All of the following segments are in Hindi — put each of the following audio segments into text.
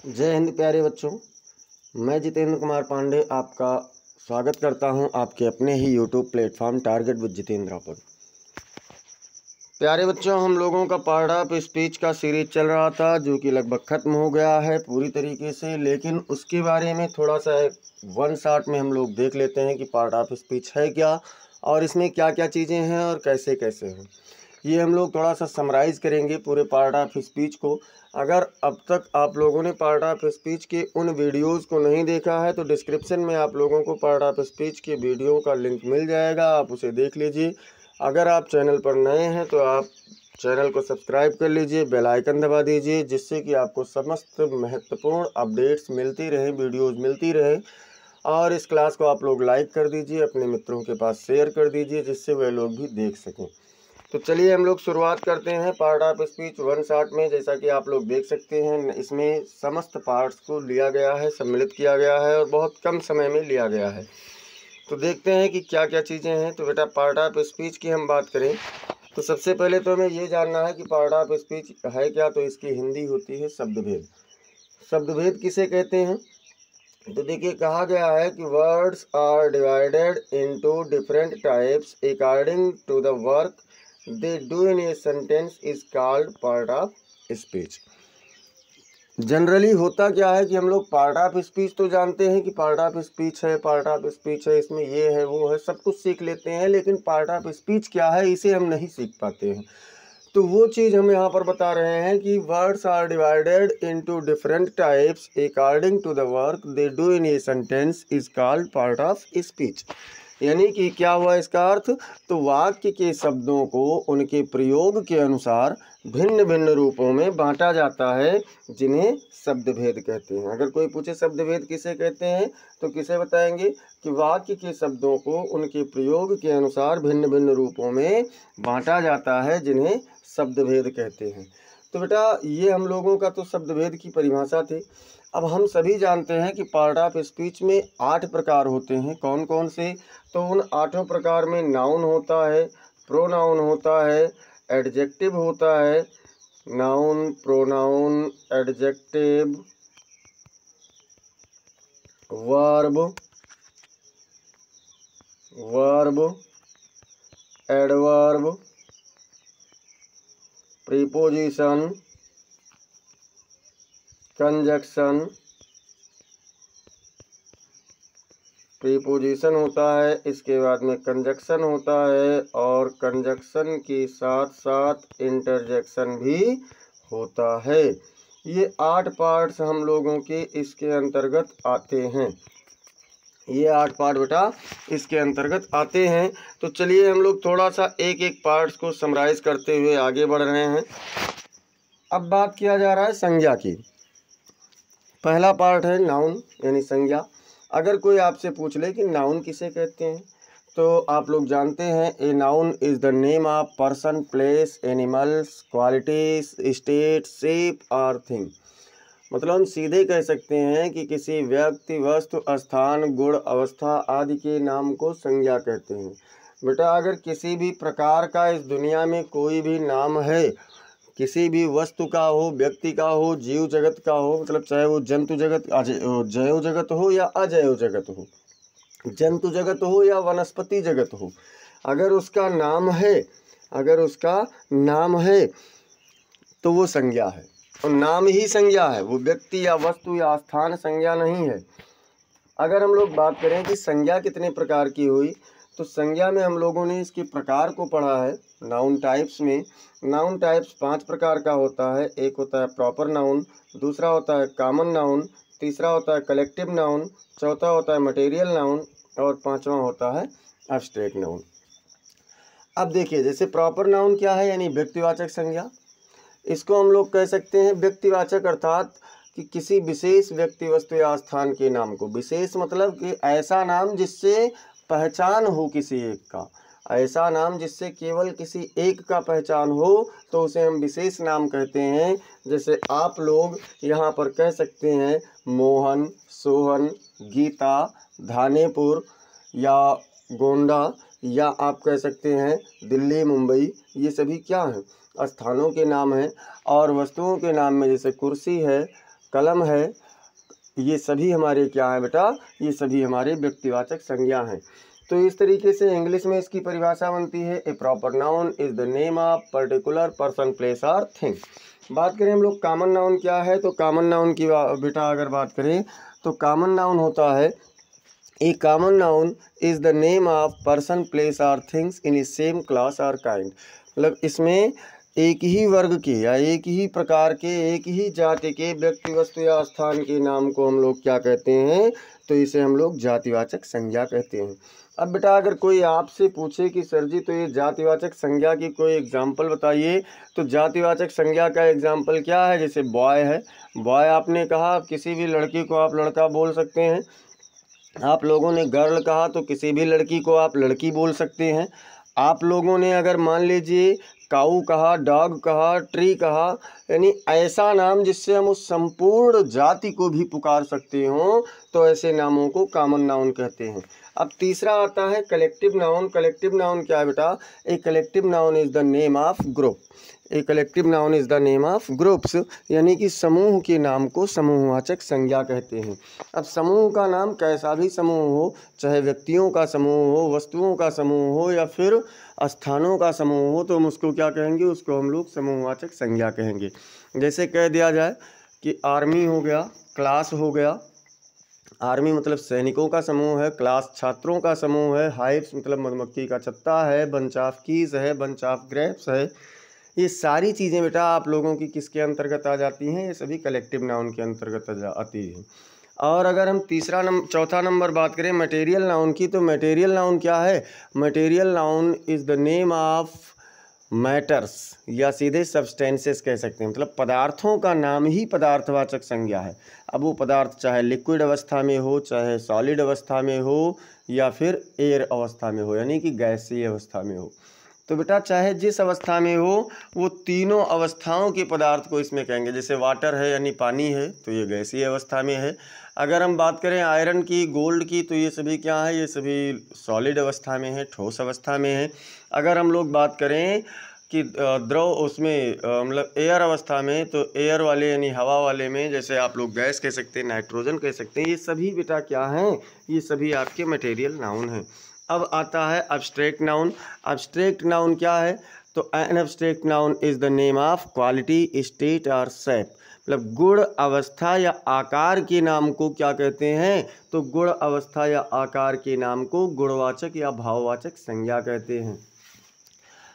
जय हिंद प्यारे बच्चों। मैं जितेंद्र कुमार पांडे आपका स्वागत करता हूं आपके अपने ही YouTube platform target with Jitendra पर। प्यारे बच्चों, हम लोगों का पार्ट ऑफ स्पीच का सीरीज चल रहा था जो कि लगभग ख़त्म हो गया है पूरी तरीके से, लेकिन उसके बारे में थोड़ा सा वन शॉट में हम लोग देख लेते हैं कि पार्ट ऑफ स्पीच है क्या और इसमें क्या क्या चीज़ें हैं और कैसे कैसे हैं। ये हम लोग थोड़ा सा समराइज़ करेंगे पूरे पार्ट ऑफ स्पीच को। अगर अब तक आप लोगों ने पार्ट ऑफ स्पीच के उन वीडियोस को नहीं देखा है तो डिस्क्रिप्शन में आप लोगों को पार्ट ऑफ स्पीच के वीडियो का लिंक मिल जाएगा, आप उसे देख लीजिए। अगर आप चैनल पर नए हैं तो आप चैनल को सब्सक्राइब कर लीजिए, बेल आइकन दबा दीजिए, जिससे कि आपको समस्त महत्वपूर्ण अपडेट्स मिलती रहें, वीडियोज़ मिलती रहे। और इस क्लास को आप लोग लाइक कर दीजिए, अपने मित्रों के पास शेयर कर दीजिए, जिससे वे लोग भी देख सकें। तो चलिए हम लोग शुरुआत करते हैं part of speech one shot में। जैसा कि आप लोग देख सकते हैं, इसमें समस्त पार्ट्स को लिया गया है, सम्मिलित किया गया है और बहुत कम समय में लिया गया है। तो देखते हैं कि क्या क्या चीज़ें हैं। तो बेटा, पार्ट ऑफ स्पीच की हम बात करें तो सबसे पहले तो हमें ये जानना है कि पार्ट ऑफ स्पीच है क्या। तो इसकी हिंदी होती है शब्दभेद। शब्दभेद किसे कहते हैं? तो देखिए, कहा गया है कि words are divided into different types according to the work they do in a sentence is called part of speech. Generally होता क्या है कि हम लोग पार्ट ऑफ स्पीच तो जानते हैं कि पार्ट ऑफ स्पीच है, पार्ट ऑफ स्पीच है, इसमें ये है वो है, सब कुछ सीख लेते हैं, लेकिन पार्ट ऑफ स्पीच क्या है इसे हम नहीं सीख पाते हैं। तो वो चीज़ हम यहाँ पर बता रहे हैं कि words are divided into different types according to the work they do in a sentence is called part of speech. यानी कि क्या हुआ इसका अर्थ? तो वाक्य के शब्दों को उनके प्रयोग के अनुसार भिन्न भिन्न रूपों में बांटा जाता है, जिन्हें शब्दभेद कहते हैं। अगर कोई पूछे शब्दभेद किसे कहते हैं तो किसे बताएंगे कि वाक्य के शब्दों को उनके प्रयोग के अनुसार भिन्न भिन्न रूपों में बांटा जाता है, जिन्हें शब्दभेद कहते हैं। तो बेटा, ये हम लोगों का तो शब्दभेद की परिभाषा थी। अब हम सभी जानते हैं कि पार्ट ऑफ स्पीच में 8 प्रकार होते हैं। कौन कौन से? तो उन 8 प्रकार में नाउन होता है, प्रोनाउन होता है, एडजेक्टिव होता है, noun, pronoun, adjective, verb, adverb, preposition, conjunction. Preposition होता है, इसके बाद में कंजक्शन होता है और कंजक्शन के साथ साथ इंटरजेक्शन भी होता है। ये 8 पार्ट्स हम लोगों के इसके अंतर्गत आते हैं। ये 8 पार्ट बेटा इसके अंतर्गत आते हैं। तो चलिए हम लोग थोड़ा सा एक एक पार्ट्स को समराइज करते हुए आगे बढ़ रहे हैं। अब बात किया जा रहा है संज्ञा की। पहला पार्ट है नाउन यानी संज्ञा। अगर कोई आपसे पूछ ले कि नाउन किसे कहते हैं, तो आप लोग जानते हैं a noun is the name of person, place, animals, qualities, state, shape और थिंग। मतलब हम सीधे कह सकते हैं कि किसी व्यक्ति, वस्तु, स्थान, गुण, अवस्था आदि के नाम को संज्ञा कहते हैं। बेटा, अगर किसी भी प्रकार का इस दुनिया में कोई भी नाम है, किसी भी वस्तु का हो, व्यक्ति का हो, जीव जगत का हो, मतलब चाहे वो जंतु जगत, जैव जगत हो या अजैव जगत हो, जंतु जगत हो या वनस्पति जगत हो, अगर उसका नाम है तो वो संज्ञा है। और नाम ही संज्ञा है, वो व्यक्ति या वस्तु या स्थान संज्ञा नहीं है। अगर हम लोग बात करें कि संज्ञा कितने प्रकार की हुई, तो संज्ञा में हम लोगों ने इसके प्रकार को पढ़ा है। नाउन टाइप्स में नाउन टाइप्स 5 प्रकार का होता है। एक होता है प्रॉपर नाउन, दूसरा होता है कॉमन नाउन, तीसरा होता है कलेक्टिव नाउन, चौथा होता है मटेरियल नाउन और पांचवा होता है एब्स्ट्रैक्ट नाउन। अब देखिए, जैसे प्रॉपर नाउन क्या है, यानी व्यक्तिवाचक संज्ञा। इसको हम लोग कह सकते हैं व्यक्तिवाचक, अर्थात कि किसी विशेष व्यक्ति, वस्तु या स्थान के नाम को। विशेष मतलब कि ऐसा नाम जिससे पहचान हो किसी एक का, ऐसा नाम जिससे केवल किसी एक का पहचान हो, तो उसे हम विशेष नाम कहते हैं। जैसे आप लोग यहाँ पर कह सकते हैं मोहन, सोहन, गीता, धानेपुर या गोंडा, या आप कह सकते हैं दिल्ली, मुंबई। ये सभी क्या हैं? स्थानों के नाम हैं। और वस्तुओं के नाम में जैसे कुर्सी है, कलम है, ये सभी हमारे क्या है बेटा, ये सभी हमारे व्यक्तिवाचक संज्ञा हैं। तो इस तरीके से इंग्लिश में इसकी परिभाषा बनती है, a proper noun is the name of particular person, place और थिंग। बात करें हम लोग कॉमन नाउन क्या है, तो कॉमन नाउन की बेटा अगर बात करें तो कॉमन नाउन होता है, a common noun is the name of person, place और थिंग्स इन सेम क्लास और काइंड। मतलब इसमें एक ही वर्ग के या एक ही प्रकार के, एक ही जाति के व्यक्ति, वस्तु या स्थान के नाम को हम लोग क्या कहते हैं, तो इसे हम लोग जातिवाचक संज्ञा कहते हैं। अब बेटा अगर कोई आपसे पूछे कि सर जी तो ये जातिवाचक संज्ञा की कोई एग्जाम्पल बताइए, तो जातिवाचक संज्ञा का एग्जाम्पल क्या है, जैसे बॉय है, बॉय आपने कहा, किसी भी लड़की को आप लड़का बोल सकते हैं। आप लोगों ने गर्ल कहा तो किसी भी लड़की को आप लड़की बोल सकते हैं। आप लोगों ने अगर मान लीजिए काऊ कहा, डॉग कहा, ट्री कहा, यानी ऐसा नाम जिससे हम उस संपूर्ण जाति को भी पुकार सकते हों, तो ऐसे नामों को कॉमन नाउन कहते हैं। अब तीसरा आता है कलेक्टिव नाउन। कलेक्टिव नाउन क्या है बेटा, a collective noun is the name of group. A collective noun is the name of groups, यानी कि समूह के नाम को समूहवाचक संज्ञा कहते हैं। अब समूह का नाम कैसा भी समूह हो, चाहे व्यक्तियों का समूह हो, वस्तुओं का समूह हो या फिर स्थानों का समूह हो, तो हम उसको क्या कहेंगे, उसको हम लोग समूहवाचक संज्ञा कहेंगे। जैसे कह दिया जाए कि आर्मी हो गया, क्लास हो गया, आर्मी मतलब सैनिकों का समूह है, क्लास छात्रों का समूह है, हाइव्स मतलब मधुमक्खी का छत्ता है, बंच ऑफ कीज है, बंच ऑफ ग्रेप्स है। ये सारी चीज़ें बेटा आप लोगों की किसके अंतर्गत आ जाती हैं, ये सभी कलेक्टिव नाउन के अंतर्गत आती हैं। और अगर हम चौथा नंबर बात करें मटेरियल नाउन की, तो मटेरियल नाउन क्या है, material noun is the name of matters, या सीधे सब्सटेंसेस कह सकते हैं, मतलब पदार्थों का नाम ही पदार्थवाचक संज्ञा है। अब वो पदार्थ चाहे लिक्विड अवस्था में हो, चाहे सॉलिड अवस्था में हो, या फिर एयर अवस्था में हो, यानी कि गैसीय अवस्था में हो। तो बेटा चाहे जिस अवस्था में हो, वो तीनों अवस्थाओं के पदार्थ को इसमें कहेंगे। जैसे वाटर है यानी पानी है, तो ये गैसीय अवस्था में है। अगर हम बात करें आयरन की, गोल्ड की, तो ये सभी क्या है, ये सभी सॉलिड अवस्था में है, ठोस अवस्था में है। अगर हम लोग बात करें कि द्रव उसमें मतलब एयर अवस्था में, तो एयर वाले यानी हवा वाले में, जैसे आप लोग गैस कह सकते हैं, नाइट्रोजन कह सकते हैं, ये सभी बेटा क्या हैं, ये सभी आपके मटेरियल नाउन हैं। अब आता है अब्स्ट्रैक्ट नाउन। अब्स्ट्रैक्ट नाउन क्या है, तो an abstract noun is the name of quality, state और शेप, मतलब गुण, अवस्था या आकार के नाम को क्या कहते हैं, तो गुण, अवस्था या आकार के नाम को गुणवाचक या भाववाचक संज्ञा कहते हैं।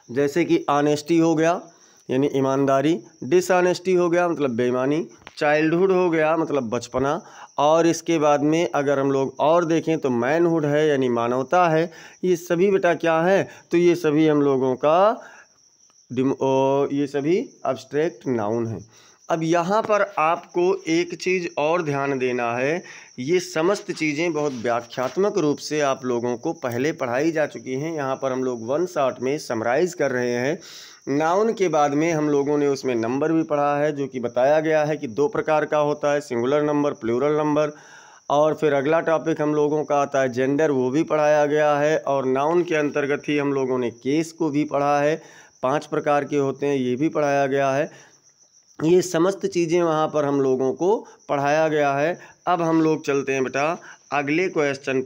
जैसे कि ऑनेस्टी हो गया यानी ईमानदारी, डिसऑनेस्टी हो गया मतलब बेईमानी, चाइल्डहुड हो गया मतलब बचपना, और इसके बाद में अगर हम लोग और देखें तो मैनहुड है यानी मानवता है। ये सभी बेटा क्या है, तो ये सभी हम लोगों का ये सभी अब्स्ट्रैक्ट नाउन हैं। अब यहाँ पर आपको एक चीज़ और ध्यान देना है, ये समस्त चीज़ें बहुत व्याख्यात्मक रूप से आप लोगों को पहले पढ़ाई जा चुकी हैं। यहाँ पर हम लोग वन शॉट में समराइज़ कर रहे हैं। नाउन के बाद में हम लोगों ने उसमें नंबर भी पढ़ा है, जो कि बताया गया है कि 2 प्रकार का होता है, सिंगुलर नंबर, प्लूरल नंबर। और फिर अगला टॉपिक हम लोगों का आता है जेंडर, वो भी पढ़ाया गया है। और नाउन के अंतर्गत ही हम लोगों ने केस को भी पढ़ा है, 5 प्रकार के होते हैं, ये भी पढ़ाया गया है। ये समस्त चीज़ें वहाँ पर हम लोगों को पढ़ाया गया है। अब हम लोग चलते हैं बेटा अगले क्वेश्चन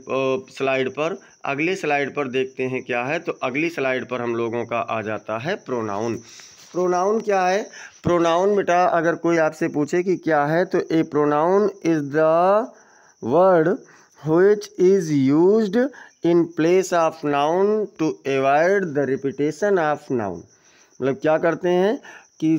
स्लाइड पर। अगले स्लाइड पर देखते हैं क्या है, तो अगली स्लाइड पर हम लोगों का आ जाता है प्रोनाउन। प्रोनाउन क्या है, प्रोनाउन बेटा अगर कोई आपसे पूछे कि क्या है, तो a pronoun is the word which is used in place of noun to avoid the repetition of noun. मतलब क्या करते हैं कि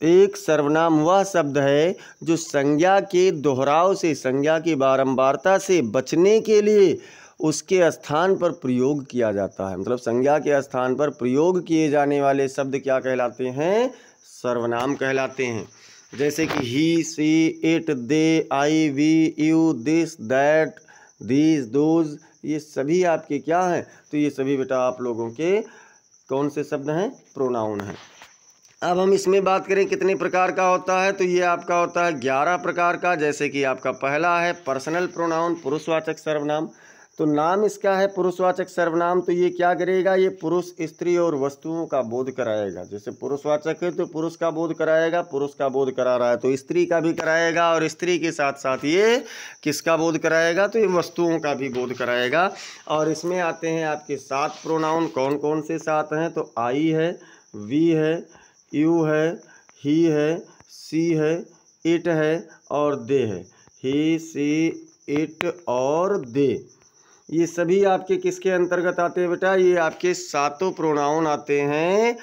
एक सर्वनाम वह शब्द है जो संज्ञा के दोहराव से, संज्ञा की बारंबारता से बचने के लिए उसके स्थान पर प्रयोग किया जाता है। मतलब संज्ञा के स्थान पर प्रयोग किए जाने वाले शब्द क्या कहलाते हैं, सर्वनाम कहलाते हैं। जैसे कि he, she, it, they, I, we, you, this, that, these, those, ये सभी आपके क्या हैं, तो ये सभी बेटा आप लोगों के कौन से शब्द हैं, प्रोनाउन हैं। अब हम इसमें बात करें कितने प्रकार का होता है, तो ये आपका होता है 11 प्रकार का। जैसे कि आपका पहला है पर्सनल प्रोनाउन, पुरुषवाचक सर्वनाम। तो नाम इसका है पुरुषवाचक सर्वनाम, तो ये क्या करेगा, ये पुरुष, स्त्री और वस्तुओं का बोध कराएगा। जैसे पुरुषवाचक है तो पुरुष का बोध कराएगा, पुरुष का बोध करा रहा है तो स्त्री का भी कराएगा, और स्त्री के साथ साथ ये किसका बोध कराएगा, तो ये वस्तुओं का भी बोध कराएगा। और इसमें आते हैं आपके 7 प्रोनाउन। कौन कौन से 7 हैं, तो आई है, वी है, यू है, ही है, सी है, इट है और दे है। ही, सी, इट और दे, ये सभी आपके किसके अंतर्गत आते हैं बेटा, ये आपके 7 प्रोनाउन आते हैं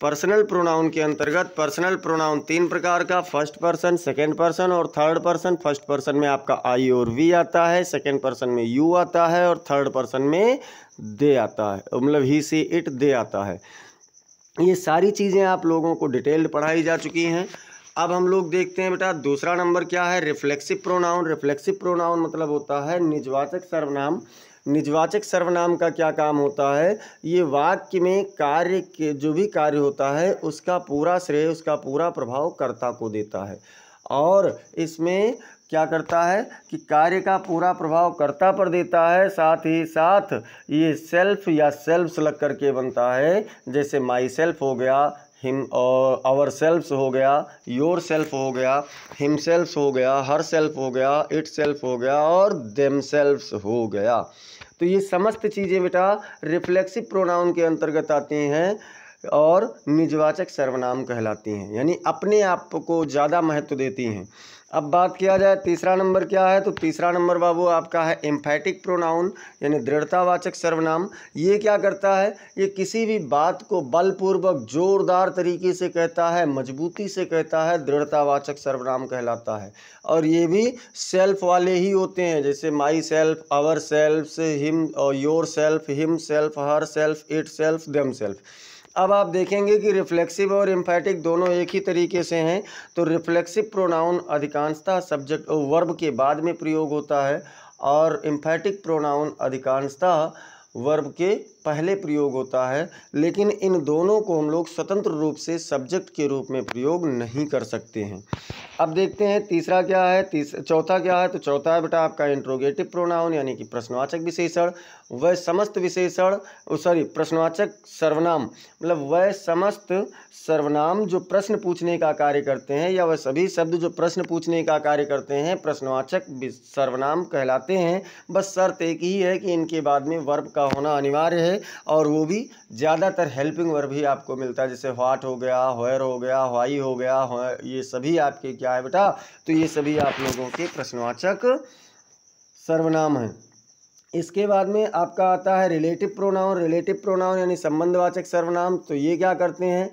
पर्सनल प्रोनाउन के अंतर्गत। पर्सनल प्रोनाउन 3 प्रकार का, फर्स्ट पर्सन, सेकंड पर्सन और थर्ड पर्सन। फर्स्ट पर्सन में आपका आई और वी आता है, सेकंड पर्सन में यू आता है और थर्ड पर्सन में दे आता है, मतलब ही, सी, इट, दे आता है। ये सारी चीज़ें आप लोगों को डिटेल्ड पढ़ाई जा चुकी हैं। अब हम लोग देखते हैं बेटा दूसरा नंबर क्या है, रिफ्लेक्सिव प्रोनाउन। रिफ्लेक्सिव प्रोनाउन मतलब होता है निजवाचक सर्वनाम। निजवाचक सर्वनाम का क्या काम होता है, ये वाक्य में कार्य के जो भी कार्य होता है उसका पूरा श्रेय, उसका पूरा प्रभाव कर्ता को देता है। और इसमें क्या करता है कि कार्य का पूरा प्रभाव कर्ता पर देता है, साथ ही साथ ये सेल्फ या सेल्फ्स लग करके बनता है। जैसे माई सेल्फ हो गया, हिम और आवर सेल्फ्स हो गया, योर सेल्फ हो गया, हिम सेल्फ्स हो गया, हर सेल्फ हो गया, इट सेल्फ हो गया और देम सेल्फ्स हो गया। तो ये समस्त चीज़ें बेटा रिफ्लेक्सिव प्रोनाउन के अंतर्गत आती हैं और निजवाचक सर्वनाम कहलाती हैं, यानी अपने आप को ज़्यादा महत्व देती हैं। अब बात किया जाए तीसरा नंबर क्या है, तो तीसरा नंबर बाबू आपका है एम्फैटिक प्रोनाउन, यानी दृढ़तावाचक सर्वनाम। ये क्या करता है, ये किसी भी बात को बलपूर्वक जोरदार तरीके से कहता है, मजबूती से कहता है, दृढ़तावाचक सर्वनाम कहलाता है। और ये भी सेल्फ वाले ही होते हैं, जैसे myself, ourself, him और yourself, himself, herself, itself, themself. अब आप देखेंगे कि रिफ्लेक्सिव और एम्फैटिक दोनों एक ही तरीके से हैं। तो रिफ्लेक्सिव प्रोनाउन अधिकांशतः सब्जेक्ट और वर्ब के बाद में प्रयोग होता है और एम्फैटिक प्रोनाउन अधिकांशतः वर्ब के पहले प्रयोग होता है। लेकिन इन दोनों को हम लोग स्वतंत्र रूप से सब्जेक्ट के रूप में प्रयोग नहीं कर सकते हैं। अब देखते हैं तीसरा क्या है, चौथा क्या है, तो चौथा है बेटा आपका इंट्रोगेटिव प्रोनाउन, यानी कि प्रश्नवाचक विशेषण। वह समस्त विशेषण प्रश्नवाचक सर्वनाम, मतलब वह समस्त सर्वनाम जो प्रश्न पूछने का कार्य करते हैं, या वह सभी शब्द जो प्रश्न पूछने का कार्य करते हैं प्रश्नवाचक सर्वनाम कहलाते हैं। बस शर्त एक ही है कि इनके बाद में वर्ब का होना अनिवार्य है, और वो भी ज़्यादातर हेल्पिंग वर्ब ही आपको मिलता है, जैसे व्हाट हो गया, व्हेयर हो गया, व्हाई हो गया, ये सभी आपके क्या है बेटा, तो ये सभी आप लोगों के प्रश्नवाचक सर्वनाम हैं। इसके बाद में आपका आता है रिलेटिव प्रोनाउन। रिलेटिव प्रोनाउन यानी संबंधवाचक सर्वनाम। तो ये क्या करते हैं,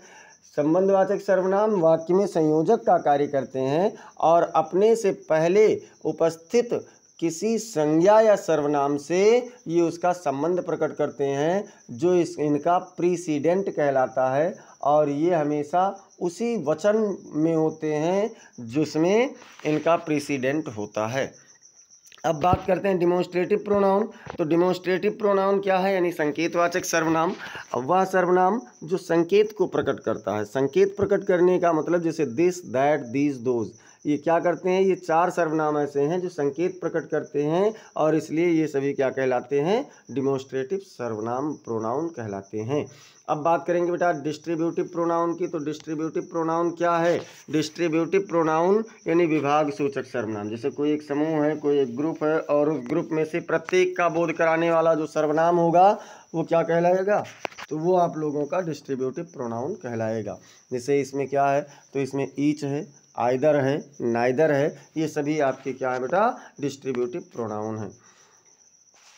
संबंधवाचक सर्वनाम वाक्य में संयोजक का कार्य करते हैं और अपने से पहले उपस्थित किसी संज्ञा या सर्वनाम से ये उसका संबंध प्रकट करते हैं, जो इनका प्रीसीडेंट कहलाता है। और ये हमेशा उसी वचन में होते हैं जिसमें इनका प्रीसीडेंट होता है। अब बात करते हैं डिमॉन्स्ट्रेटिव प्रोनाउन। तो डिमॉन्स्ट्रेटिव प्रोनाउन क्या है, यानी संकेतवाचक सर्वनाम। वह सर्वनाम जो संकेत को प्रकट करता है। संकेत प्रकट करने का मतलब जैसे दिस, दैट, दीज, दोज, ये क्या करते हैं, ये 4 सर्वनाम ऐसे हैं जो संकेत प्रकट करते हैं, और इसलिए ये सभी क्या कहलाते हैं, डिमॉन्स्ट्रेटिव सर्वनाम प्रोनाउन कहलाते हैं। अब बात करेंगे बेटा डिस्ट्रीब्यूटिव प्रोनाउन की। तो डिस्ट्रीब्यूटिव प्रोनाउन क्या है, डिस्ट्रीब्यूटिव प्रोनाउन यानी विभाग सूचक सर्वनाम। जैसे कोई एक समूह है, कोई एक ग्रुप है, और उस ग्रुप में से प्रत्येक का बोध कराने वाला जो सर्वनाम होगा वो क्या कहलाएगा, तो वो आप लोगों का डिस्ट्रीब्यूटिव प्रोनाउन कहलाएगा। जैसे इसमें क्या है, तो इसमें ईच है, आइदर है, नाइदर है, ये सभी आपके क्या है बेटा, डिस्ट्रीब्यूटिव प्रोनाउन है।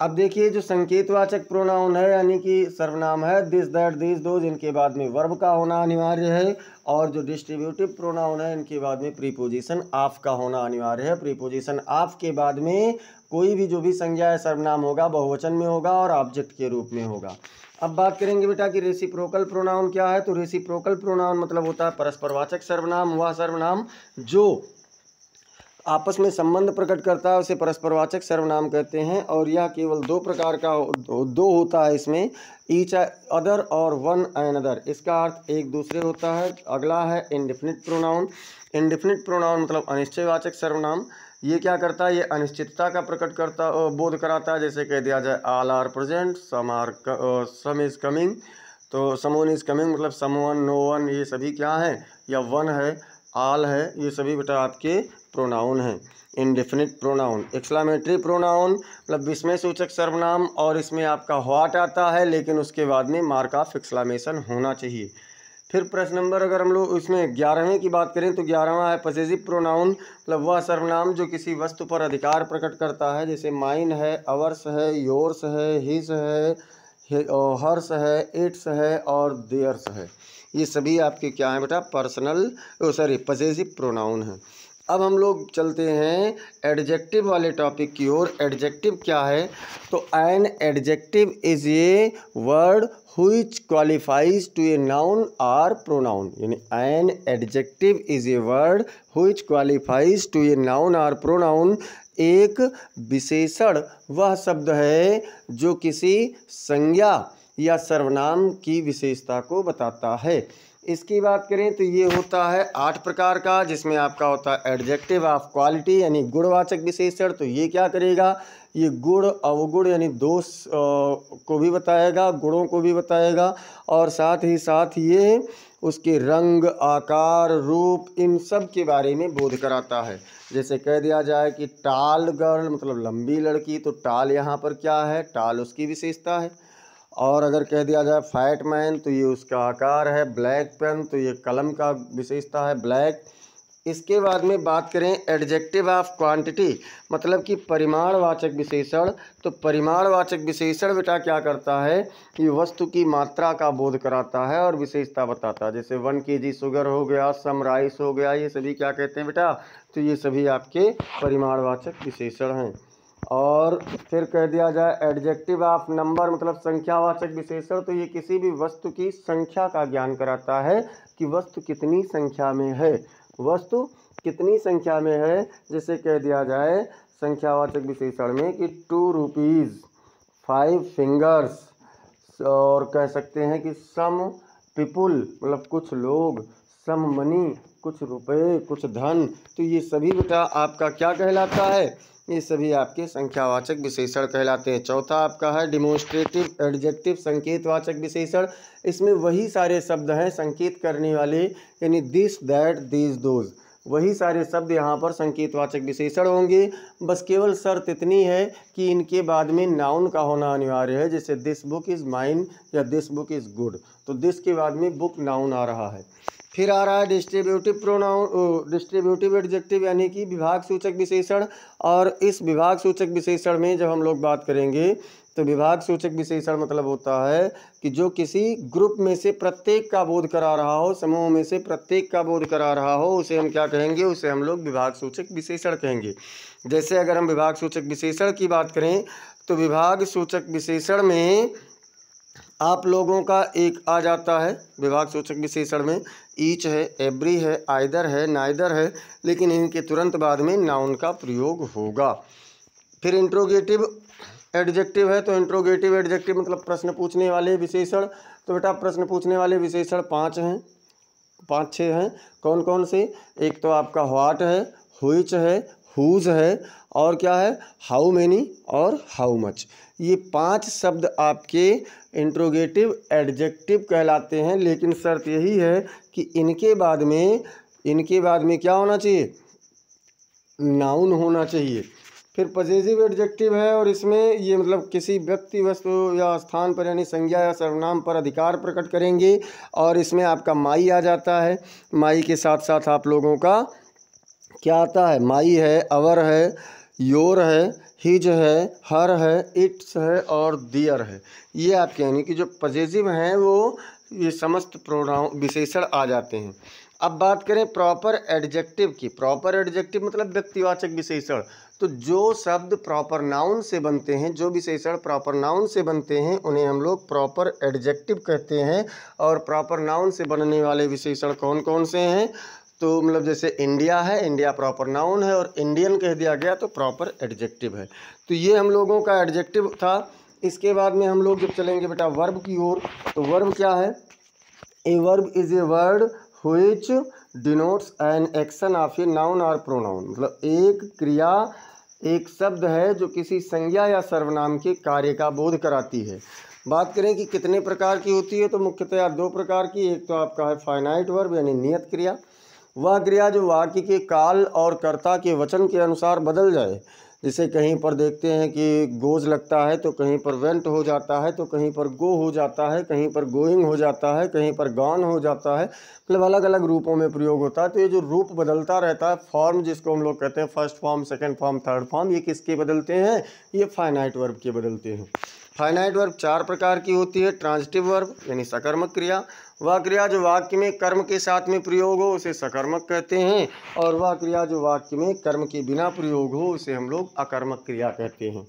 अब देखिए जो संकेतवाचक प्रोनाउन है यानी कि सर्वनाम है, दिस, दैट, दीज, दोज, इनके बाद में वर्ब का होना अनिवार्य है। और जो डिस्ट्रीब्यूटिव प्रोनाउन है इनके बाद में प्रीपोजिशन ऑफ का होना अनिवार्य है। प्रीपोजिशन ऑफ के बाद में कोई भी जो भी संज्ञा या सर्वनाम होगा बहुवचन में होगा और ऑब्जेक्ट के रूप में होगा। अब बात करेंगे बेटा कि रेसिप्रोकल प्रोनाउन क्या है। तो रेसिप्रोकल प्रोनाउन मतलब होता है परस्परवाचक सर्वनाम। वह सर्वनाम जो आपस में संबंध प्रकट करता है उसे परस्परवाचक सर्वनाम कहते हैं। और यह केवल 2 प्रकार का होता है इसमें, ईच अदर और वन एनदर। इसका अर्थ एक दूसरे होता है। अगला है इंडेफिनिट प्रोनाउन। इंडेफिनिट प्रोनाउन मतलब अनिश्चयवाचक सर्वनाम, ये क्या करता है, ये अनिश्चितता का प्रकट करता बोध कराता है। जैसे कह दिया जाए all are present, some is coming, तो समवन इज कमिंग मतलब समवन, नो वन, ये सभी क्या हैं, या वन है, ऑल है, ये सभी बेटा आपके प्रोनाउन हैं। Indefinite pronoun. एक्सक्लेमेटरी प्रोनाउन मतलब विस्मय सूचक सर्वनाम, और इसमें आपका व्हाट आता है लेकिन उसके बाद में मार्क ऑफ एक्सक्लेमेशन होना चाहिए। फिर प्रश्न नंबर अगर हम लोग इसमें 11वें की बात करें तो 11वां है पॉसेसिव प्रोनाउन, मतलब वह सर्वनाम जो किसी वस्तु पर अधिकार प्रकट करता है। जैसे माइन है, अवर्स है, योर्स है, हिज है, हर्स है, इट्स है और देयर्स है। ये सभी आपके क्या हैं बेटा, पर्सनल पॉसेसिव प्रोनाउन हैं। अब हम लोग चलते हैं एडजेक्टिव वाले टॉपिक की ओर। एडजेक्टिव क्या है, तो an adjective is a word which qualifies to a noun or pronoun, यानी an adjective is a word which qualifies to a noun or pronoun। एक विशेषण वह शब्द है जो किसी संज्ञा या सर्वनाम की विशेषता को बताता है। इसकी बात करें तो ये होता है 8 प्रकार का, जिसमें आपका होता है एडजेक्टिव ऑफ क्वालिटी यानी गुणवाचक विशेषण। तो ये क्या करेगा, ये गुण अवगुण यानी दोष को भी बताएगा, गुणों को भी बताएगा, और साथ ही साथ ये उसके रंग, आकार, रूप, इन सब के बारे में बोध कराता है। जैसे कह दिया जाए कि टाल गर्ल मतलब लंबी लड़की, तो टाल यहाँ पर क्या है, टाल उसकी विशेषता है। और अगर कह दिया जाए फैट मैन तो ये उसका आकार है। ब्लैक पेन तो ये कलम का विशेषता है, ब्लैक। इसके बाद में बात करें एडजेक्टिव ऑफ क्वांटिटी मतलब कि परिमाणवाचक विशेषण। तो परिमाणवाचक विशेषण बेटा क्या करता है कि वस्तु की मात्रा का बोध कराता है और विशेषता बताता है। जैसे 1 kg शुगर हो गया, सम राइस हो गया, ये सभी क्या कहते हैं बेटा, तो ये सभी आपके परिमाणवाचक विशेषण हैं। और फिर कह दिया जाए एडजेक्टिव ऑफ नंबर मतलब संख्यावाचक विशेषण, तो ये किसी भी वस्तु की संख्या का ज्ञान कराता है कि वस्तु कितनी संख्या में है, वस्तु कितनी संख्या में है। जैसे कह दिया जाए संख्यावाचक विशेषण में कि 2 रुपीज़ 5 फिंगर्स, और कह सकते हैं कि सम पीपुल मतलब कुछ लोग, सम मनी कुछ रुपए, कुछ धन। तो ये सभी बेटा आपका क्या कहलाता है, ये सभी आपके संख्यावाचक विशेषण कहलाते हैं। चौथा आपका है डिमोन्स्ट्रेटिव एडजेक्टिव संकेतवाचक विशेषण। इसमें वही सारे शब्द हैं संकेत करने वाले, यानी दिस, दैट, दीज, दोज, वही सारे शब्द यहाँ पर संकेतवाचक विशेषण होंगे। बस केवल शर्त इतनी है कि इनके बाद में नाउन का होना अनिवार्य है। जैसे दिस बुक इज़ माइन या दिस बुक इज़ गुड, तो दिस के बाद में बुक नाउन आ रहा है। फिर आ रहा है डिस्ट्रीब्यूटिव प्रोनाउन, डिस्ट्रीब्यूटिव एडजेक्टिव यानी कि विभाग सूचक विशेषण। और इस विभाग सूचक विशेषण में जब हम लोग बात करेंगे तो विभाग सूचक विशेषण मतलब होता है कि जो किसी ग्रुप में से प्रत्येक का बोध करा रहा हो, समूह में से प्रत्येक का बोध करा रहा हो, उसे हम क्या कहेंगे, उसे हम लोग विभाग सूचक विशेषण कहेंगे। जैसे अगर हम विभाग सूचक विशेषण की बात करें तो विभाग सूचक विशेषण में आप लोगों का एक आ जाता है विभाग सूचक विशेषण में, ईच है, एवरी है, आइदर है, नाइदर है, लेकिन इनके तुरंत बाद में नाउन का प्रयोग होगा। फिर इंट्रोगेटिव एडजेक्टिव है, तो इंट्रोगेटिव एडजेक्टिव मतलब प्रश्न पूछने वाले विशेषण। तो बेटा प्रश्न पूछने वाले विशेषण 5-6 हैं। कौन कौन से, एक तो आपका व्हाट है, व्हिच है, हुज है, और क्या है, हाउ मेनी और हाउ मच। ये 5 शब्द आपके इंट्रोगेटिव एडजेक्टिव कहलाते हैं, लेकिन शर्त यही है कि इनके बाद में क्या होना चाहिए, नाउन होना चाहिए। फिर पॉसेसिव एडजेक्टिव है, और इसमें ये मतलब किसी व्यक्ति, वस्तु या स्थान पर यानी संज्ञा या सर्वनाम पर अधिकार प्रकट करेंगे, और इसमें आपका माई आ जाता है। माई के साथ साथ आप लोगों का क्या आता है, माई है, अवर है, योर है, हिज है, हर है, इट्स है और दियर है। ये आपके यानी कि जो पॉसेसिव हैं वो ये समस्त प्रोनाउन विशेषण आ जाते हैं। अब बात करें प्रॉपर एडजेक्टिव की। प्रॉपर एडजेक्टिव मतलब व्यक्तिवाचक विशेषण। तो जो शब्द प्रॉपर नाउन से बनते हैं, जो विशेषण प्रॉपर नाउन से बनते हैं, उन्हें हम लोग प्रॉपर एडजेक्टिव कहते हैं। और प्रॉपर नाउन से बनने वाले विशेषण कौन कौन से हैं, तो मतलब जैसे इंडिया है, इंडिया प्रॉपर नाउन है, और इंडियन कह दिया गया तो प्रॉपर एडजेक्टिव है। तो ये हम लोगों का एडजेक्टिव था। इसके बाद में हम लोग जब चलेंगे बेटा वर्ब की ओर, तो वर्ब क्या है, a verb is a word which denotes an action of a noun और प्रोनाउन, मतलब एक क्रिया एक शब्द है जो किसी संज्ञा या सर्वनाम के कार्य का बोध कराती है। बात करें कि कितने प्रकार की होती है, तो मुख्यतया दो प्रकार की। एक तो आपका है फाइनाइट वर्ब यानी नियत क्रिया, वह क्रिया जो वाक्य के काल और कर्ता के वचन के अनुसार बदल जाए। जैसे कहीं पर देखते हैं कि गोज लगता है तो कहीं पर वेंट हो जाता है, तो कहीं पर गो हो जाता है, कहीं पर गोइंग हो जाता है, कहीं पर गॉन हो जाता है, मतलब अलग अलग रूपों में प्रयोग होता है। तो ये जो रूप बदलता रहता है, फॉर्म जिसको हम लोग कहते हैं first form, second form, third form, ये किसके बदलते हैं? ये फाइनाइट वर्ब के बदलते हैं। फाइनाइट वर्ब चार प्रकार की होती है। ट्रांजिटिव वर्ब यानी सकर्मक क्रिया, वह क्रिया जो वाक्य में कर्म के साथ में प्रयोग हो उसे सकर्मक कहते हैं, और वह क्रिया जो वाक्य में कर्म के बिना प्रयोग हो उसे हम लोग अकर्मक क्रिया कहते हैं।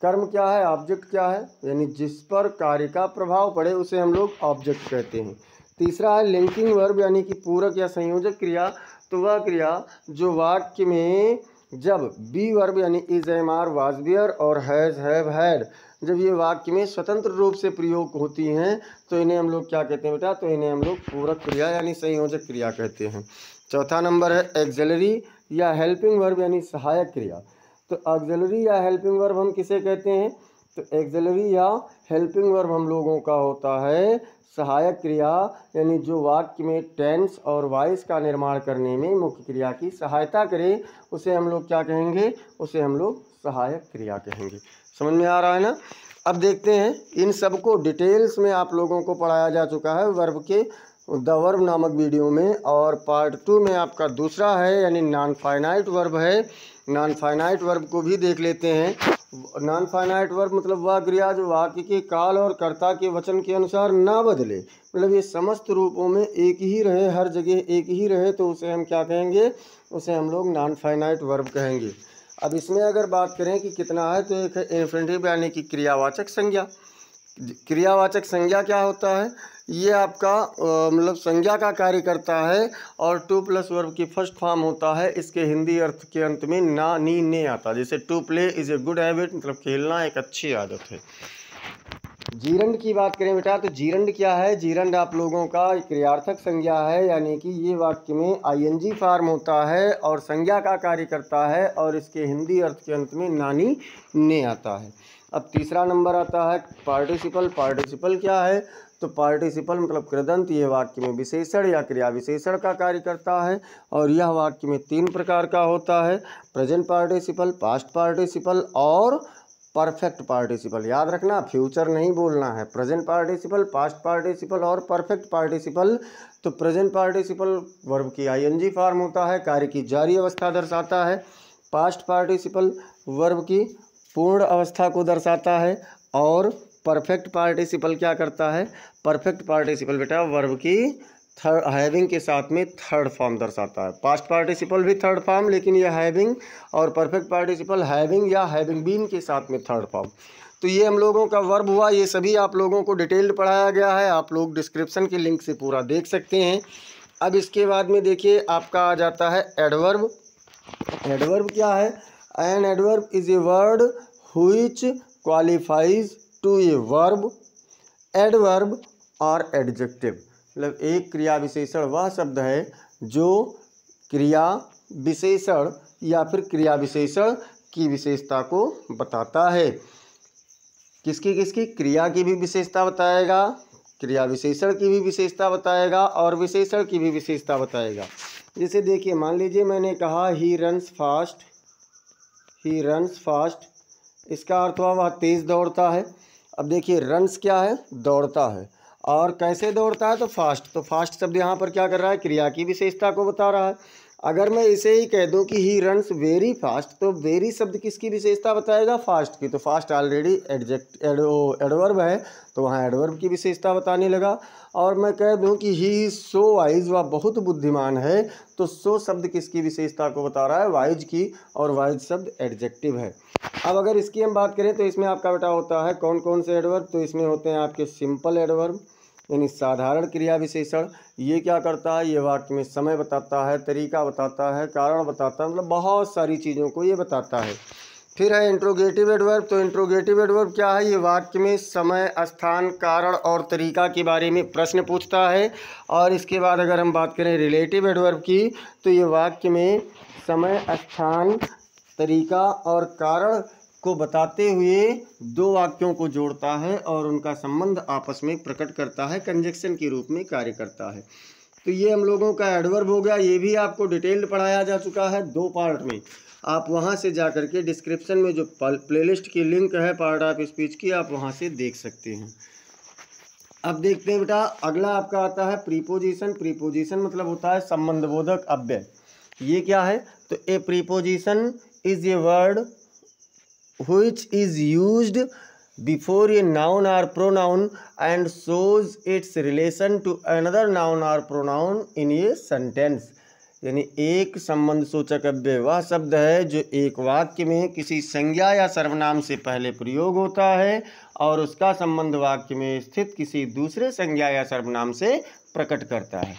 कर्म क्या है? ऑब्जेक्ट क्या है? यानी जिस पर कार्य का प्रभाव पड़े उसे हम लोग ऑब्जेक्ट कहते हैं। तीसरा है लिंकिंग वर्ब यानी कि पूरक या संयोजक क्रिया, तो वह क्रिया जो वाक्य में जब बी वर्ब यानी is, am, are, was, were और हैज, हैव, हैड, जब ये वाक्य में स्वतंत्र रूप से प्रयोग होती हैं तो इन्हें हम लोग क्या कहते हैं बेटा? तो इन्हें हम लोग पूरक क्रिया यानी संयोजक क्रिया कहते हैं। चौथा नंबर है एक्सिलरी या हेल्पिंग वर्ब यानी सहायक क्रिया। तो ऑक्सिलरी या हेल्पिंग वर्ब हम किसे कहते हैं? तो एक्सिलरी या हेल्पिंग वर्ब हम लोगों का होता है सहायक क्रिया, यानी जो वाक्य में टेंस और वॉइस का निर्माण करने में मुख्य क्रिया की सहायता करे उसे हम लोग क्या कहेंगे? उसे हम लोग सहायक क्रिया कहेंगे। समझ में आ रहा है ना? अब देखते हैं इन सब को डिटेल्स में आप लोगों को पढ़ाया जा चुका है वर्ब के द वर्ब नामक वीडियो में, और पार्ट 2 में आपका दूसरा है यानी नॉन फाइनाइट वर्ब है। नॉन फाइनाइट वर्ब को भी देख लेते हैं। नॉन फाइनाइट वर्ब मतलब वह क्रिया जो वाक्य के काल और कर्ता के वचन के अनुसार ना बदले, मतलब ये समस्त रूपों में एक ही रहे, हर जगह एक ही रहे, तो उसे हम क्या कहेंगे? उसे हम लोग नॉन फाइनाइट वर्ब कहेंगे। अब इसमें अगर बात करें कि कितना है, तो एक है इन्फिनिटिव यानी कि क्रियावाचक संज्ञा। क्रियावाचक संज्ञा क्या होता है? ये आपका मतलब संज्ञा का कार्य करता है और टू प्लस वर्ब की फर्स्ट फॉर्म होता है। इसके हिंदी अर्थ के अंत में ना, नी, ने आता है। जैसे to play is a good habit, मतलब खेलना एक अच्छी आदत है। जीरंड की बात करें बेटा, तो जीरंड क्या है? जीरंड आप लोगों का क्रियार्थक संज्ञा है, यानी कि ये वाक्य में आईएनजी फॉर्म होता है और संज्ञा का कार्य करता है और इसके हिंदी अर्थ के अंत में नानी, ने आता है। अब तीसरा नंबर आता है पार्टिसिपल। पार्टिसिपल क्या है? तो पार्टिसिपल मतलब कृदंत, ये वाक्य में विशेषण या क्रिया विशेषण का कार्य करता है और यह वाक्य में तीन प्रकार का होता है: प्रेजेंट पार्टिसिपल, पास्ट पार्टिसिपल और परफेक्ट पार्टिसिपल। याद रखना, फ्यूचर नहीं बोलना है। प्रेजेंट पार्टिसिपल, पास्ट पार्टिसिपल और परफेक्ट पार्टिसिपल। तो प्रेजेंट पार्टिसिपल वर्ब की आईएनजी फॉर्म होता है, कार्य की जारी अवस्था दर्शाता है। पास्ट पार्टिसिपल वर्ब की पूर्ण अवस्था को दर्शाता है और परफेक्ट पार्टिसिपल क्या करता है? परफेक्ट पार्टिसिपल बेटा वर्ब की थर्ड हैविंग के साथ में थर्ड फॉर्म दर्शाता है। पास्ट पार्टिसिपल भी थर्ड फॉर्म, लेकिन यह हैविंग, और परफेक्ट पार्टिसिपल हैविंग या हैविंग बीन के साथ में थर्ड फॉर्म। तो ये हम लोगों का वर्ब हुआ। ये सभी आप लोगों को डिटेल्ड पढ़ाया गया है, आप लोग डिस्क्रिप्शन के लिंक से पूरा देख सकते हैं। अब इसके बाद में देखिए आपका आ जाता है एडवर्ब। एडवर्ब क्या है? An adverb is a word which qualifies to a verb, adverb और एडजेक्टिव। मतलब एक क्रिया विशेषण वह शब्द है जो क्रिया विशेषण या फिर क्रिया विशेषण की विशेषता को बताता है। किसकी किसकी? क्रिया की भी विशेषता बताएगा, क्रिया विशेषण की भी विशेषता बताएगा और विशेषण की भी विशेषता बताएगा। जैसे देखिए, मान लीजिए मैंने कहा he runs fast, he runs fast, इसका अर्थ हुआ वह तेज़ दौड़ता है। अब देखिए रन्स क्या है? दौड़ता है। और कैसे दौड़ता है? तो फास्ट। तो फास्ट शब्द यहाँ पर क्या कर रहा है? क्रिया की विशेषता को बता रहा है। अगर मैं इसे ही कह दूं कि ही रन्स वेरी फास्ट, तो वेरी शब्द किसकी विशेषता बताएगा? फास्ट की। तो फास्ट ऑलरेडी एडवर्ब है, तो वहाँ एडवर्ब की विशेषता बताने लगा। और मैं कह दूं कि ही इज सो वाइज, वह बहुत बुद्धिमान है, तो सो शब्द किसकी विशेषता को बता रहा है? वाइज की, और वाइज शब्द एडजेक्टिव है। अब अगर इसकी हम बात करें तो इसमें आपका बेटा होता है कौन कौन से एडवर्ब? तो इसमें होते हैं आपके सिंपल एडवर्ब यानी साधारण क्रिया विशेषण। ये क्या करता है? ये वाक्य में समय बताता है, तरीका बताता है, कारण बताता है, मतलब बहुत सारी चीज़ों को ये बताता है। फिर है इंट्रोगेटिव एडवर्ब। तो इंट्रोगेटिव एडवर्ब क्या है? ये वाक्य में समय, स्थान, कारण और तरीका के बारे में प्रश्न पूछता है। और इसके बाद अगर हम बात करें रिलेटिव एडवर्ब की, तो ये वाक्य में समय, स्थान, तरीका और कारण को बताते हुए दो वाक्यों को जोड़ता है और उनका संबंध आपस में प्रकट करता है, कंजक्शन के रूप में कार्य करता है। तो ये हम लोगों का एडवर्ब हो गया। ये भी आपको डिटेल्ड पढ़ाया जा चुका है 2 पार्ट में। आप वहाँ से जा कर के डिस्क्रिप्शन में जो प्लेलिस्ट की लिंक है पार्ट ऑफ स्पीच की, आप वहाँ से देख सकते हैं। अब देखते हैं बेटा, अगला आपका आता है प्रीपोजिशन। प्रीपोजिशन मतलब होता है संबंधबोधक अव्यय। ये क्या है? तो ए preposition is a word which is used before a noun or pronoun and shows its relation to another noun or pronoun in a sentence। यानी एक संबंध सूचक अव्यय वह शब्द है जो एक वाक्य में किसी संज्ञा या सर्वनाम से पहले प्रयोग होता है और उसका संबंध वाक्य में स्थित किसी दूसरे संज्ञा या सर्वनाम से प्रकट करता है।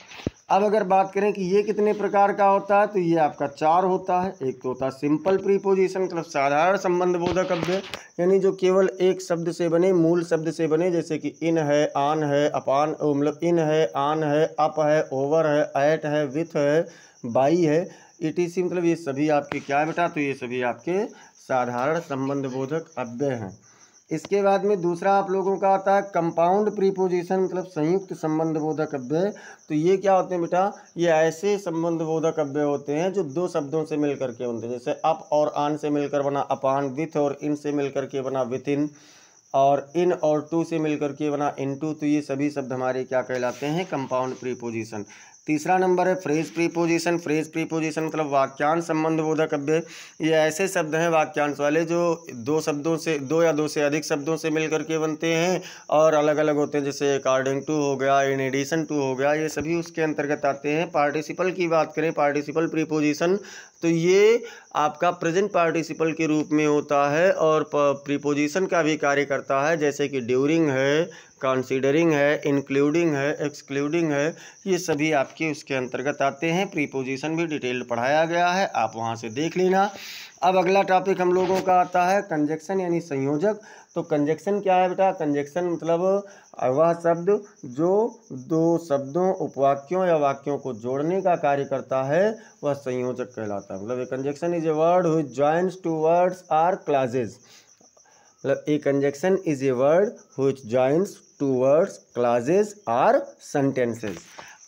अब अगर बात करें कि ये कितने प्रकार का होता है, तो ये आपका 4 होता है। एक तो होता है सिंपल प्रीपोजिशन, मतलब साधारण संबंध बोधक अव्यय, यानी जो केवल एक शब्द से बने, मूल शब्द से बने, जैसे कि इन है, आन है, अपान, मतलब इन है, आन है, अप है, ओवर है, एट है, विथ है, बाई है, ईटीसी। मतलब ये सभी आपके क्या है बेटा? तो ये सभी आपके साधारण संबंध बोधक अव्यय हैं। इसके बाद में दूसरा आप लोगों का आता है कंपाउंड प्रीपोजिशन, मतलब संयुक्त संबंध बोधक अव्यय। तो ये क्या होते हैं बेटा? ये ऐसे संबंध बोधक अव्यय होते हैं जो दो शब्दों से मिलकर के बनते हैं। जैसे अप और आन से मिलकर बना अपान, विथ और इन से मिलकर के बना विथ इन, और इन और टू से मिलकर के बना इन टू। तो ये सभी शब्द हमारे क्या कहलाते हैं? Compound preposition. तीसरा नंबर है फ्रेज प्रीपोजिशन। फ्रेज प्रीपोजिशन मतलब वाक्यांश संबंध बोधक अव्यय। ये ऐसे शब्द हैं वाक्यांश वाले जो दो शब्दों से, दो या दो से अधिक शब्दों से मिलकर के बनते हैं और अलग अलग होते हैं। जैसे अकॉर्डिंग टू हो गया, इन एडिशन टू हो गया, ये सभी उसके अंतर्गत आते हैं। पार्टिसिपल की बात करें, पार्टिसिपल प्रीपोजिशन, तो ये आपका प्रेजेंट पार्टिसिपल के रूप में होता है और प्रीपोजिशन का भी कार्य करता है। जैसे कि ड्यूरिंग है, कंसीडरिंग है, इंक्लूडिंग है, एक्सक्लूडिंग है, ये सभी आपके उसके अंतर्गत आते हैं। प्रीपोजिशन भी डिटेल पढ़ाया गया है, आप वहाँ से देख लेना। अब अगला टॉपिक हम लोगों का आता है कंजक्शन यानी संयोजक। तो कंजक्शन क्या है बेटा? कंजक्शन मतलब वह शब्द जो दो शब्दों, उपवाक्यों या वाक्यों को जोड़ने का कार्य करता है, वह संयोजक कहलाता है। मतलब a conjunction is a word which joins two words or clauses. मतलब a conjunction is a word which joins two words, clauses और सेंटेंसेज।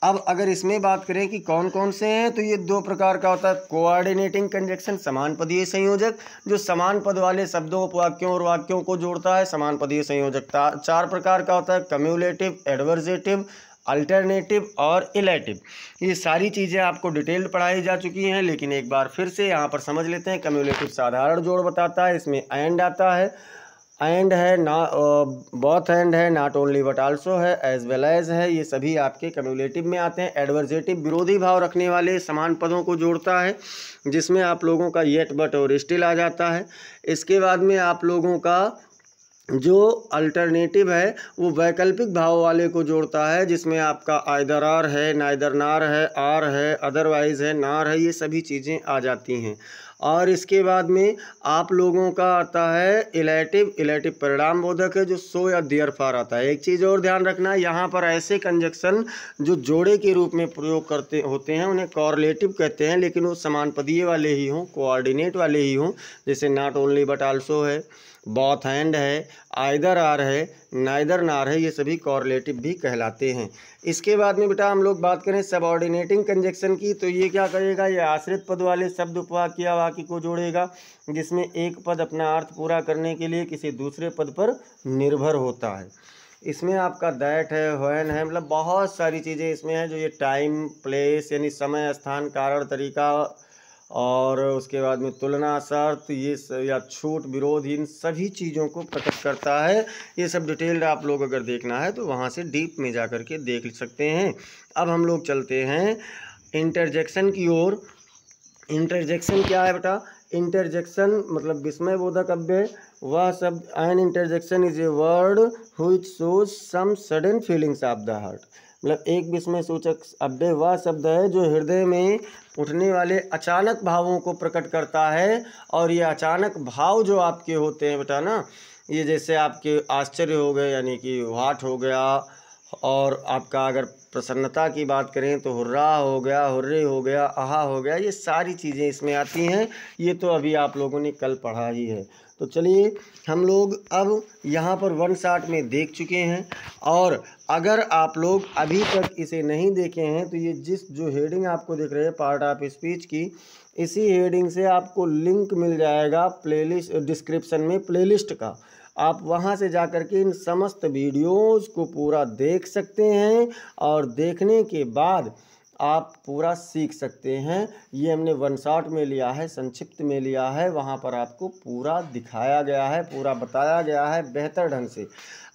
अब अगर इसमें बात करें कि कौन कौन से हैं, तो ये 2 प्रकार का होता है। कोऑर्डिनेटिंग कंजक्शन, समान पदीय संयोजक, जो समान पद वाले शब्दों, उपवाक्यों और वाक्यों को जोड़ता है, समान पदीय संयोजक। 4 प्रकार का होता है, कम्युलेटिव, एडवर्जेटिव, अल्टरनेटिव और इलेटिव। ये सारी चीज़ें आपको डिटेल्ड पढ़ाई जा चुकी हैं, लेकिन एक बार फिर से यहाँ पर समझ लेते हैं। कम्युलेटिव साधारण जोड़ बताता है, इसमें एंड आता है, एंड है ना, बोथ एंड है, नॉट ओनली बट आल्सो है, एज वेल एज है, ये सभी आपके कम्युलेटिव में आते हैं। एडवर्जेटिव विरोधी भाव रखने वाले समान पदों को जोड़ता है, जिसमें आप लोगों का येट, बट और स्टिल आ जाता है। इसके बाद में आप लोगों का जो अल्टरनेटिव है वो वैकल्पिक भाव वाले को जोड़ता है, जिसमें आपका आइदर आर है, नाइदर नार है, आर है, अदरवाइज है, नार है, ये सभी चीज़ें आ जाती हैं। और इसके बाद में आप लोगों का आता है इलेटिव। इलेटिव परिणाम बोधक है, जो सो या देयर फॉर आता है। एक चीज़ और ध्यान रखना, यहाँ पर ऐसे कंजक्शन जो जोड़े के रूप में प्रयोग करते होते हैं उन्हें कॉरलेटिव कहते हैं, लेकिन वो समान पदीय वाले ही हों, कोऑर्डिनेट वाले ही हों। जैसे नॉट ओनली बट आल्सो है, बोथ एंड है, आइदर आर है, नाइदर नार है, ये सभी कॉरलेटिव भी कहलाते हैं। इसके बाद में बेटा हम लोग बात करें सबऑर्डिनेटिंग कंजक्शन की, तो ये क्या करेगा? ये आश्रित पद वाले शब्द, उपवाक्य या वाक्य को जोड़ेगा, जिसमें एक पद अपना अर्थ पूरा करने के लिए किसी दूसरे पद पर निर्भर होता है। इसमें आपका दैट है, व्हेन है, मतलब बहुत सारी चीज़ें इसमें हैं, जो ये टाइम, प्लेस यानी समय, स्थान, कारण, तरीका, और उसके बाद में तुलना, शर्त, ये या छूट, विरोध, इन सभी चीज़ों को प्रकट करता है। ये सब डिटेल्ड आप लोग अगर देखना है तो वहाँ से डीप में जा कर के देख सकते हैं। अब हम लोग चलते हैं इंटरजेक्शन की ओर। इंटरजेक्शन क्या है बेटा? इंटरजेक्शन मतलब विस्मय बोधक अव्यय वह शब्द, an interjection is a word which shows some sudden feelings of the heart. मतलब एक विस्मय सूचक अव्यय वह शब्द है जो हृदय में उठने वाले अचानक भावों को प्रकट करता है। और ये अचानक भाव जो आपके होते हैं बेटा ना, ये जैसे आपके आश्चर्य हो गए यानी कि वाट हो गया, और आपका अगर प्रसन्नता की बात करें तो हुर्रा हो गया, हुर्रे हो गया, आहा हो गया, ये सारी चीज़ें इसमें आती हैं। ये तो अभी आप लोगों ने कल पढ़ा ही है। तो चलिए हम लोग अब यहाँ पर वन शॉट में देख चुके हैं, और अगर आप लोग अभी तक इसे नहीं देखे हैं तो ये जो हेडिंग आपको दिख रही है पार्ट ऑफ स्पीच की, इसी हेडिंग से आपको लिंक मिल जाएगा प्लेलिस्ट डिस्क्रिप्शन में प्लेलिस्ट का। आप वहां से जाकर के इन समस्त वीडियोस को पूरा देख सकते हैं, और देखने के बाद आप पूरा सीख सकते हैं। ये हमने वन शॉट में लिया है, संक्षिप्त में लिया है, वहाँ पर आपको पूरा दिखाया गया है, पूरा बताया गया है बेहतर ढंग से।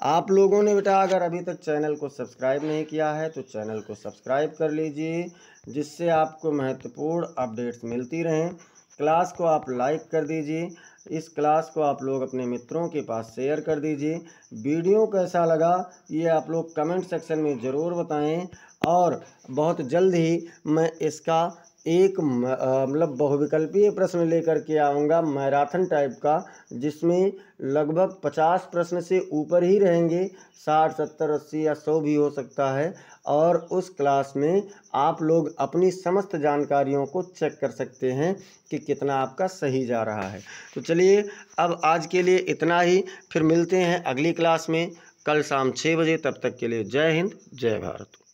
आप लोगों ने बेटा अगर अभी तक चैनल को सब्सक्राइब नहीं किया है तो चैनल को सब्सक्राइब कर लीजिए, जिससे आपको महत्वपूर्ण अपडेट्स मिलती रहें। क्लास को आप लाइक कर दीजिए, इस क्लास को आप लोग अपने मित्रों के पास शेयर कर दीजिए। वीडियो कैसा लगा ये आप लोग कमेंट सेक्शन में ज़रूर बताएं, और बहुत जल्द ही मैं इसका एक मतलब बहुविकल्पीय प्रश्न लेकर के आऊँगा मैराथन टाइप का, जिसमें लगभग 50 प्रश्न से ऊपर ही रहेंगे, 60 70 80 या 100 भी हो सकता है। और उस क्लास में आप लोग अपनी समस्त जानकारियों को चेक कर सकते हैं कि कितना आपका सही जा रहा है। तो चलिए अब आज के लिए इतना ही, फिर मिलते हैं अगली क्लास में कल शाम 6 बजे। तब तक के लिए जय हिंद, जय भारत।